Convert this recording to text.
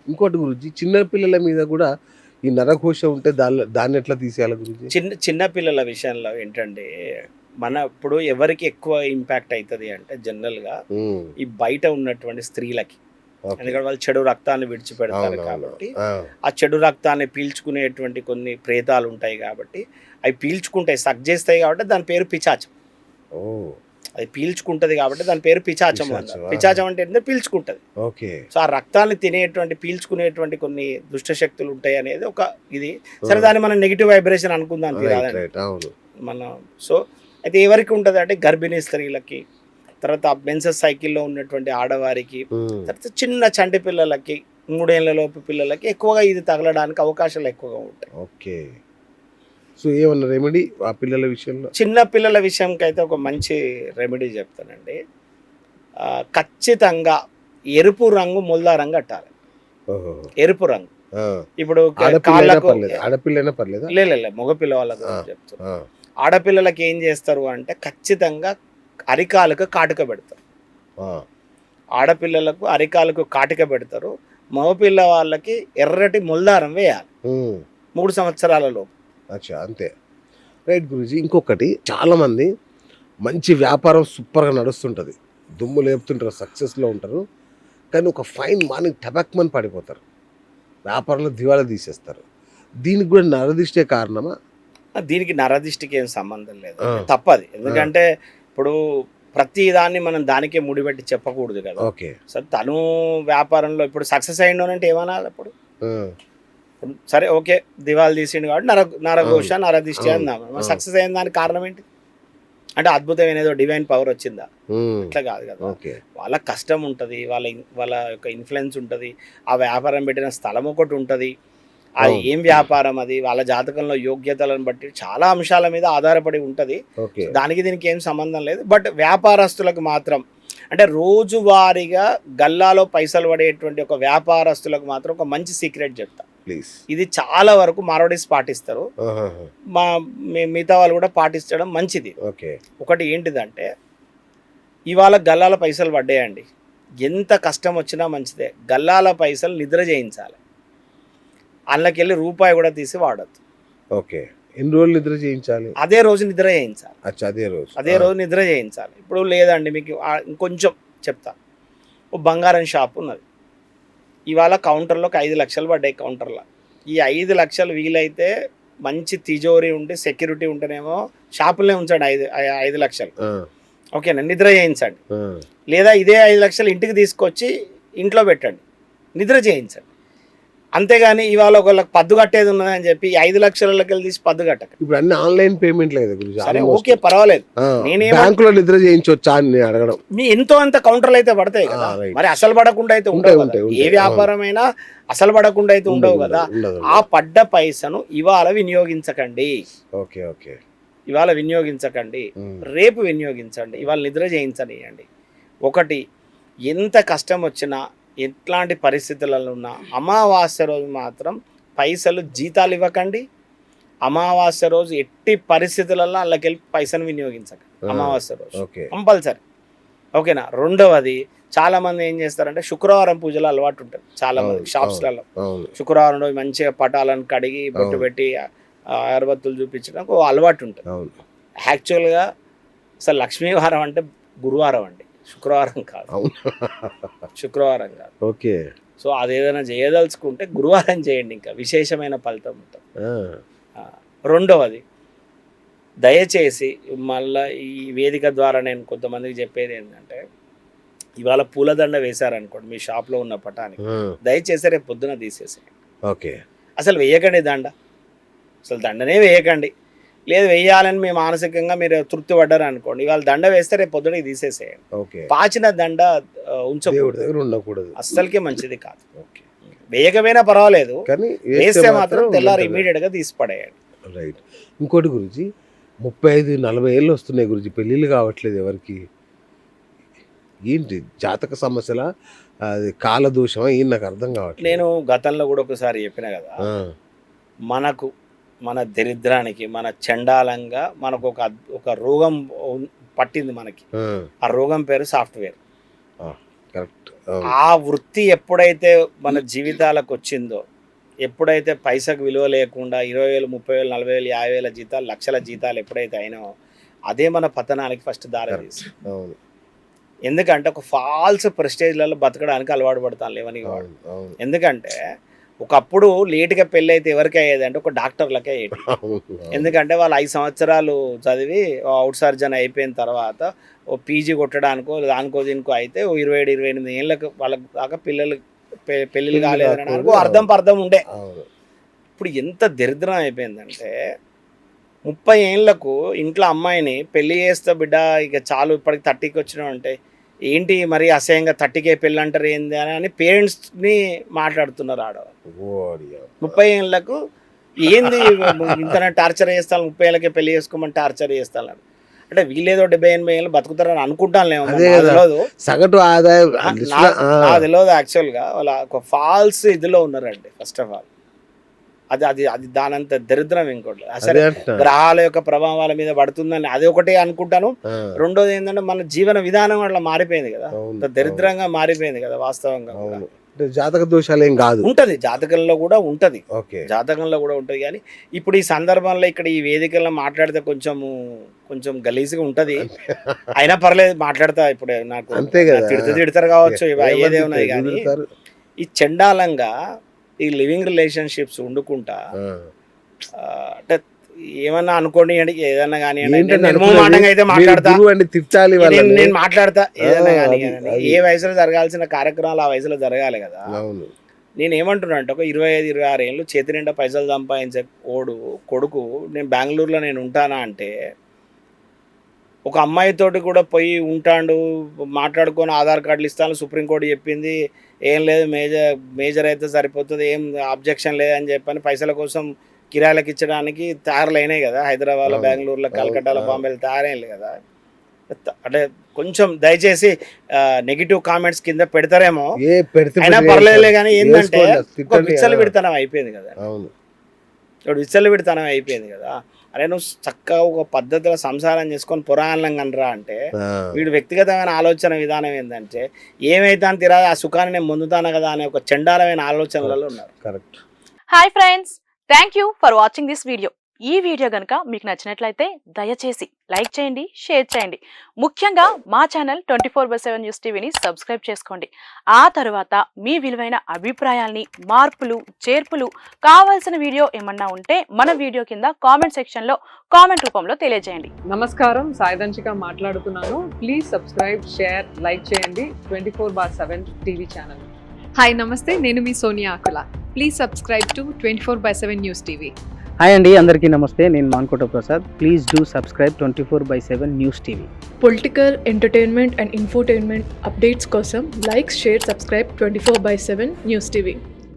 ఇంకోటి గురుజీ, చిన్న పిల్లల మీద కూడా ఈ నరఘోష ఉంటే దాన్ని ఎట్లా తీసేయాలి గురుజీ? చిన్న పిల్లల విషయంలో ఏంటంటే ఇప్పుడు ఎవరికి ఎక్కువ ఇంపాక్ట్ అవుతుంది అంటే జనరల్గా ఉమ్, ఈ బయట ఉన్నటువంటి స్త్రీలకి. ఓకే. ఎందుకంటే వాళ్ళు చెడు రక్తాన్ని విడిచిపెడతారు అవునవును. కాబట్టి ఆ, ఆ చెడు రక్తాన్ని పీల్చుకునేటువంటి కొన్ని ప్రేతాలు ఉంటాయి కాబట్టి అవి పీల్చుకుంటాయి, సక్ చేస్తాయి కాబట్టి దాని పేరు పిచాచం. ఓ, అది పీల్చుకుంటుంది కాబట్టి దాని పేరు పిచాచం అన్నారు. పిశాచం, పిచాచం అంటే ఏంటంటే పీల్చుకుంటుంది. ఓకే. సో ఆ రక్తాన్ని పీల్చుకునేటువంటి కొన్ని దుష్ట శక్తులు ఉంటాయి అనేది ఒక ఇది. సరే, దాన్ని మనం నెగిటివ్ వైబ్రేషన్ అనుకుందాం రైట్ తీరాదండి రైట్, అవును. మనం. సో అయితే ఎవరికి ఉంటుంది అంటే గర్భిణీ స్త్రీలకి, తర్వాత మెన్సెస్ సైకిల్లో ఉన్నటువంటి ఆడవారికి, ఉమ్, తర్వాత చిన్న చంటి పిల్లలకి, 3 ఏళ్ల లోపు పిల్లలకి ఎక్కువగా ఇది తగలడానికి అవకాశాలు ఎక్కువగా ఉంటాయి. ఓకే. సో ఏమన్నా రెమెడీ ఆ పిల్లల విషయంలో? చిన్న పిల్లల విషయంకి అయితే ఒక మంచి రెమెడీ చెప్తానండి. ఖచ్చితంగా ఎరుపు రంగు ముల్లా రంగు కట్టాలి. ఓహో. ఎరుపు రంగు. ఆ. ఇప్పుడు ఆడపిల్లైనా కాళ్ళకు పర్లేదు, ఆడపిల్లైనా పర్లేదా? లే మగపిల్ల వాళ్ళ గురించి చెప్తాను. ఆ, ఆడపిల్లలకి ఏం చేస్తారు అంటే ఖచ్చితంగా అరికాలకు కాటుక పెడతారు. ఆ, ఆడపిల్లలకు అరికాలకు కాటుక పెడతారు. మగపిల్ల వాళ్ళకి ఎర్రటి ముల్దారం వేయాలి ఉమ్, 3 సంవత్సరాల లోపు. అచ్చా, అంతే. రైట్ గురూజీ. ఇంకొకటి, చాలామంది మంచి వ్యాపారం సూపర్గా నడుస్తుంటుంది, దుమ్ము లేపుతుంటారు, సక్సెస్లో ఉంటారు, కానీ ఒక ఫైన్ మార్నింగ్ టబాక్మని పడిపోతారు, వ్యాపారంలో దివాలా తీసేస్తారు. దీనికి కూడా నరదిష్టే కారణమా? దీనికి నరదిష్టికి ఏం సంబంధం లేదు, ఆ. తప్పది. ఎందుకంటే ఇప్పుడు ప్రతి దాన్ని మనం దానికే ముడిపెట్టి చెప్పకూడదు కదా. ఓకే. సో తను వ్యాపారంలో ఇప్పుడు సక్సెస్ అయ్యిండోనంటే ఏమనాలి అప్పుడు? ఆ, సరే, ఓకే, దివాళి తీసిండు కాబట్టి నరఘోష నరదిష్టి అవును, అందాం. అవును. సక్సెస్ అయిన దానికి కారణం ఏంటి అంటే అద్భుతమైన ఏదో డివైన్ పవర్ వచ్చిందా? ఉమ్, ఇట్లా కాదు కదా. ఓకే. వాళ్ళ కష్టం ఉంటుంది, వాళ్ళ యొక్క ఇన్ఫ్లుయెన్స్ ఉంటుంది, ఆ వ్యాపారం పెట్టిన స్థలం ఒకటి ఉంటుంది, అది అవును. ఏం వ్యాపారం, అది వాళ్ళ జాతకంలో యోగ్యతలను బట్టి చాలా అంశాల మీద ఆధారపడి ఉంటుంది. ఓకే. దానికి దీనికి ఏం సంబంధం లేదు. బట్ వ్యాపారస్తులకు మాత్రం అంటే రోజువారీగా గల్లాలో పైసలు పడేటువంటి ఒక వ్యాపారస్తులకు మాత్రం ఒక మంచి సీక్రెట్ చెప్తా. ప్లీజ్. ఇది చాలా వరకు మార్వాడీస్ పాటిస్తారు, ఆహాహా. మిగతా వాళ్ళు కూడా పాటించడం మంచిది. ఓకే. ఒకటి ఏంటిదంటే, ఇవాళ గల్లాల పైసలు పడ్డాయండి, ఎంత కష్టం వచ్చినా మంచిదే, గల్లాల పైసలు నిద్ర చేయించాలి. అందులోకెళ్ళి రూపాయి కూడా తీసి వాడద్దు. ఓకే. ఎన్ని రోజులు నిద్ర చేయించాలి? అదే రోజు నిద్ర చేయించాలి. అచ్చా, అదే రోజు. అదే రోజు నిద్ర చేయించాలి. ఇప్పుడు లేదండి మీకు ఇంకొంచెం చెప్తా. ఓ బంగారం షాప్ ఉన్నది, ఇవాళ కౌంటర్లోకి 5 లక్షలు పడ్డాయి. కౌంటర్లో ఈ 5 లక్షలు వీలైతే మంచి తిజోరీ ఉండి సెక్యూరిటీ ఉంటేనేమో షాపులనే ఉంచండి 5 లక్షలు. ఆ, ఓకేనా, నిద్ర చేయించండి. ఆ, లేదా ఇదే 5 లక్షలు ఇంటికి తీసుకొచ్చి ఇంట్లో పెట్టండి, నిద్ర చేయించండి. అంతేగాని ఇవాళ ఒకళ్ళకి పద్దు కట్టేది ఉన్నదని చెప్పి 5 లక్షలకి వెళ్ళి తీసి పద్దు కట్టకండి. ఇప్పుడు అన్ని ఆన్లైన్ పేమెంట్ లేదు గురుజీ. సరే, ఓకే, పర్వాలేదు. బ్యాంకులో నిద్ర చేయించవచ్చా అని నేను అడగడం. మీ ఎంతో అంత కౌంటర్లు అయితే పడతాయి కదా, రైట్. మరి అసలు పడకుండా అయితే ఉండవు కదా. ఉంటాయి. ఏ వ్యాపారమైనా అసలు పడకుండా అయితే ఉండవు కదా. ఉండదు. ఆ పడ్డ పైసను ఇవాళ వినియోగించకండి, ఓకే. ఓకే. ఇవాళ వినియోగించకండి, రేపు వినియోగించండి, ఇవాళ నిద్ర చేయించనియండి. ఒకటి, ఎంత కష్టం వచ్చినా ఎట్లాంటి పరిస్థితులలో ఉన్నా అమావాస్య రోజు మాత్రం పైసలు జీతాలు ఇవ్వకండి. అమావాస్య రోజు ఎట్టి పరిస్థితులలో అల్లకెళ్ళి పైసను వినియోగించకండి అమావాస్య రోజు, ఓకే. కంపల్సరీ. ఓకేనా. రెండవది, చాలా మంది ఏం చేస్తారంటే శుక్రవారం పూజలు అలవాటు ఉంటుంది చాలా మంది షాప్స్లలో. అవును. శుక్రవారం రోజు మంచిగా పటాలను కడిగి బొట్టు పెట్టి అగరబత్తులు చూపించడానికి ఒక అలవాటు ఉంటుంది. అవును. యాక్చువల్గా అసలు లక్ష్మీవారం అంటే గురువారం అండి, శుక్రవారం కాదు. అవును. శుక్రవారం కాదు. ఓకే. సో అదేదైనా చేయదలుచుకుంటే గురువారం చేయండి, ఇంకా విశేషమైన ఫలితం ఉంటుంది. రెండవది, దయచేసి మళ్ళీ ఈ వేదిక ద్వారా నేను కొంతమందికి చెప్పేది ఏంటంటే, ఇవాళ పూలదండ వేశారనుకోండి మీ షాప్లో ఉన్న పటానికి, దయచేసి రేపు పొద్దున తీసేసేయండి. ఓకే. అసలు వేయకండి దండ, అసలు దండనే వేయకండి. లేదు వేయాలని మీ మానసికంగా మీరు తృప్తి పడ్డారు అనుకోండి, ఇవాళ దండ వేస్తే రేపు పొద్దునకి తీసేసేయండి. ఓకే. పాచిన దండ ఉంచకూడదు, ఉండకూడదు, అస్సలకే మంచిది కాదు. ఓకే. వేయకపోయినా పర్వాలేదు, కానీ వేస్తే మాత్రం తెల్లారి ఇమీడియట్గా తీసి పడేయండి. రైట్. ఇంకోటి గురుజీ, 35-40 ఏళ్ళు వస్తున్నాయి గురుజీ, పెళ్ళిళ్ళు కావట్లేదు ఎవరికి. ఏంటి జాతక సమస్యల, అది కాలదోషమా, ఏం నాకు అర్థం కావట్లేదు. నేను గతంలో కూడా ఒకసారి చెప్పిన కదా, మనకు మన దరిద్రానికి మన చండాలంగా మనకు ఒక రోగం పట్టింది మనకి. ఆ రోగం పేరు సాఫ్ట్వేర్. కరెక్ట్. ఆ వృత్తి ఎప్పుడైతే మన జీవితాలకు వచ్చిందో, ఎప్పుడైతే పైసకు విలువ లేకుండా 20,000, 30,000, 40,000, 50,000 జీతాలు, లక్షల జీతాలు ఎప్పుడైతే అయినాయో అదే మన పతనానికి ఫస్ట్ దారి తీస్తుంది. అవును ఎందుకంటే ఒక ఫాల్స్ ప్రెస్టేజ్లలో బతకడానికి అలవాటు పడతాను లేవని వాడు. అవును అవును ఎందుకంటే ఒకప్పుడు లేట్గా పెళ్ళి అయితే ఎవరికి అయ్యేది అంటే ఒక డాక్టర్లకే అయ్యేది. అవును. ఎందుకంటే వాళ్ళు 5 సంవత్సరాలు చదివి అవుట్ సర్జన్ అయిపోయిన తర్వాత ఓ పీజీ కొట్టడానికో దానికో దీనికో అయితే ఓ 27, 28 ఏళ్ళకి వాళ్ళకి దాకా పెళ్ళిళ్ళు కాలేదనడానికి ఓ అర్థం పర్థం ఉండే. అవును. ఇప్పుడు ఎంత దరిద్రం అయిపోయిందంటే 30 ఏళ్ళకు ఇంట్లో అమ్మాయిని పెళ్లి చేస్తే బిడ్డ ఇక చాలు ఇప్పటికి 30కి వచ్చినావు అంటే ఏంటి మరి అసహ్యంగా 30కే పెళ్ళి అంటారు ఏంది అని పేరెంట్స్ని మాట్లాడుతున్నారు ఆడవాళ్ళు. ఓడి అమ్మ. 30 ఏళ్ళకు ఏంది ఇంత టార్చర్ చేస్తాను, 30 ఏళ్ళకే పెళ్లి చేసుకోమని టార్చర్ చేస్తాను అంటే వీళ్ళేదో 70-80 ఏళ్ళు బతుకుతారని అనుకుంటాను. అదే కదా. తెలియదు, సగటు ఆదాయం నాకు తెలియదు యాక్చువల్గా వాళ్ళ ఒక ఫాల్స్ ఇదిలో ఉన్నారండి. ఫస్ట్ ఆఫ్ ఆల్ అది అది అది దానంత దరిద్రం ఇంకోటి. అసలు గ్రహాల యొక్క ప్రభావాల మీద పడుతుందని అది ఒకటే అనుకుంటాను. రెండోది ఏంటంటే మన జీవన విధానం అట్లా మారిపోయింది కదా, అంత దరిద్రంగా మారిపోయింది కదా వాస్తవంగా. అంటే జాతక దోషాలు ఏం కాదు, ఉంటది జాతకంలో కూడా ఉంటది, ఓకే జాతకంలో కూడా ఉంటది. కానీ ఇప్పుడు ఈ సందర్భంలో ఇక్కడ ఈ వేదికల్లో మాట్లాడితే కొంచెం గలీజ్గా ఉంటది. అయినా పర్లేదు మాట్లాడతా. ఇప్పుడు నాకు అంతే కదా, తిడతారు కావచ్చు, ఏదే ఉన్నాయి. కానీ ఈ చండాలంగా ఈ లివింగ్ రిలేషన్షిప్స్ వండుకుంటా అంటే ఏమన్నా అనుకోండి అండి, ఏదన్నా కానీ అయితే మాట్లాడతా, నేను మాట్లాడతా ఏదన్నా కానీ. ఏ వయసులో జరగాల్సిన కార్యక్రమాలు ఆ వయసులో జరగాలి కదా. నేను ఏమంటున్నా అంటే ఒక 25-26 ఏళ్ళు చేతి నిండా పైసలు సంపాదించే కొడుకు నేను బెంగళూరులో నేను ఉంటానా అంటే ఒక అమ్మాయితోటి కూడా పోయి ఉంటాడు, మాట్లాడుకొని ఆధార్ కార్డులు ఇస్తాను సుప్రీంకోర్టు చెప్పింది, ఏం లేదు మేజర్ అయితే సరిపోతుంది, ఏం అబ్జెక్షన్ లేదని చెప్పని పైసల కోసం కిరాయిలకు ఇచ్చడానికి తయారులైనాయి కదా. హైదరాబాద్లో, బెంగళూరులో, కలకట్టాలో, బాంబేలో తయారైనవి కదా. అంటే కొంచెం దయచేసి నెగిటివ్ కామెంట్స్ కింద పెడతారేమో, అయినా పర్లేదులే. కానీ ఏంటంటే ఒక విచ్చలు విడతనం అయిపోయింది కదా, విచ్చలు విడతనం అయిపోయింది కదా. అరే నువ్వు చక్కగా ఒక పద్ధతిలో సంసారం చేసుకొని పురాణంగా అనరా అంటే వీడు వ్యక్తిగతమైన ఆలోచన విధానం ఏంటంటే ఏమైతే అని తిరా ఆ సుఖాన్ని నేను పొందుతాను కదా అనే ఒక చండాలమైన ఆలోచనలలో ఉన్నారు. Hi friends, thank you for watching this video. ఈ వీడియో గనుక మీకు నచ్చినట్లయితే దయచేసి లైక్ చేయండి, షేర్ చేయండి. ముఖ్యంగా మా ఛానల్ 24/7 న్యూస్ టీవీని సబ్స్క్రైబ్ చేసుకోండి. ఆ తర్వాత మీ విలువైన అభిప్రాయాల్ని, మార్పులు, చేర్పులు, కావాల్సిన వీడియో ఏమన్నా ఉంటే మన వీడియో కింద కామెంట్ సెక్షన్లో కామెంట్ రూపంలో తెలియజేయండి. నమస్కారం, సాయిదంచిక మాట్లాడుతున్నాను. ప్లీజ్ సబ్స్క్రైబ్, షేర్, లైక్ చేయండి 24/7 టీవీ ఛానల్. హాయ్ నమస్తే, నేను మీ Sonia Akula. Please subscribe to 24/7 news TV. Hi అండి, అందరికీ నమస్తే. నేను Mankota Prasad. Please do subscribe 24/7 news TV. Political, entertainment and infotainment updates కోసం like, share, subscribe 24/7 news TV.